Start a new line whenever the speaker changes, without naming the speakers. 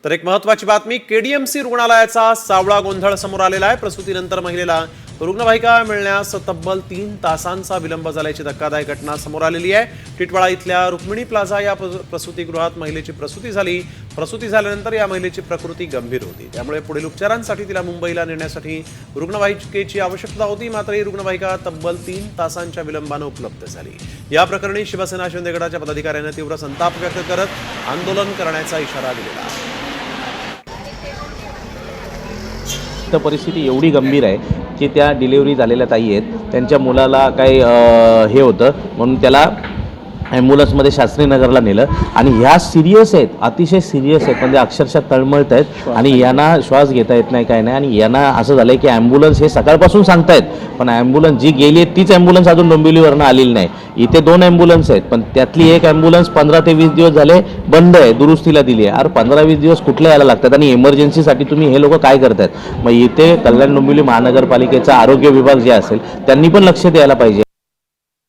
तर एक महत्त्वाची बातमी, केडीएमसी रुग्णालयाचा सावळा गोंधळ समोर आलेला आहे। प्रसूतीनंतर महिलेला रुग्णवाहिका मिळण्यास तब्बल 3 तासांचा विलंब झाल्याची धक्कादायक घटना समोर आलेली आहे। टिटवाळा इथल्या रुक्मिणी प्लाझा या प्रसूतीगृहात महिलेची प्रसूती झाली। प्रसूती झाल्यानंतर या महिलेची प्रकृती गंभीर होती, त्यामुळे पुढील उपचारांसाठी तिला मुंबईला नेण्यासाठी रुग्णवाहिकेची आवश्यकता होती। मात्र ही रुग्णवाहिका तब्बल 3 तासांच्या विलंबाने उपलब्ध झाली। या प्रकरणी शिवसेना शिंदे गटाच्या पदाधिकाऱ्यांनी तीव्र संताप व्यक्त करत आंदोलन करण्याचा इशारा दिलेला आहे।
तर परिस्थिती एवढी गंभीर आहे की त्या डिलिव्हरी झालेल्या ताई आहेत, त्यांच्या मुलाला काही हे होतं म्हणून त्याला ॲम्ब्युलन्समध्ये शास्त्रीनगरला नेलं आणि ह्या सिरियस आहेत, अतिशय सिरियस आहेत, म्हणजे अक्षरशः तळमळत आहेत आणि यांना श्वास घेता येत नाही, काय नाही। आणि यांना असं झालं की ॲम्ब्युलन्स हे सकाळपासून सांगतायत, पण ॲम्ब्युलन्स जी गेली आहे तीच ॲम्ब्युलन्स अजून डोंबिवलीवरनं आलेली नाही। इथे 2 ॲम्ब्युलन्स आहेत, पण त्यातली एक ॲम्ब्युलन्स 15 ते 20 दिवस झाले बंद आहे, दुरुस्तीला दिली आहे। 15-20 दिवस कुठले यायला लागतात आणि इमर्जन्सीसाठी तुम्ही हे लोक काय करतायत? मग इथे कल्याण डोंबिवली महानगरपालिकेचा आरोग्य विभाग जे असेल त्यांनी पण लक्ष द्यायला पाहिजे।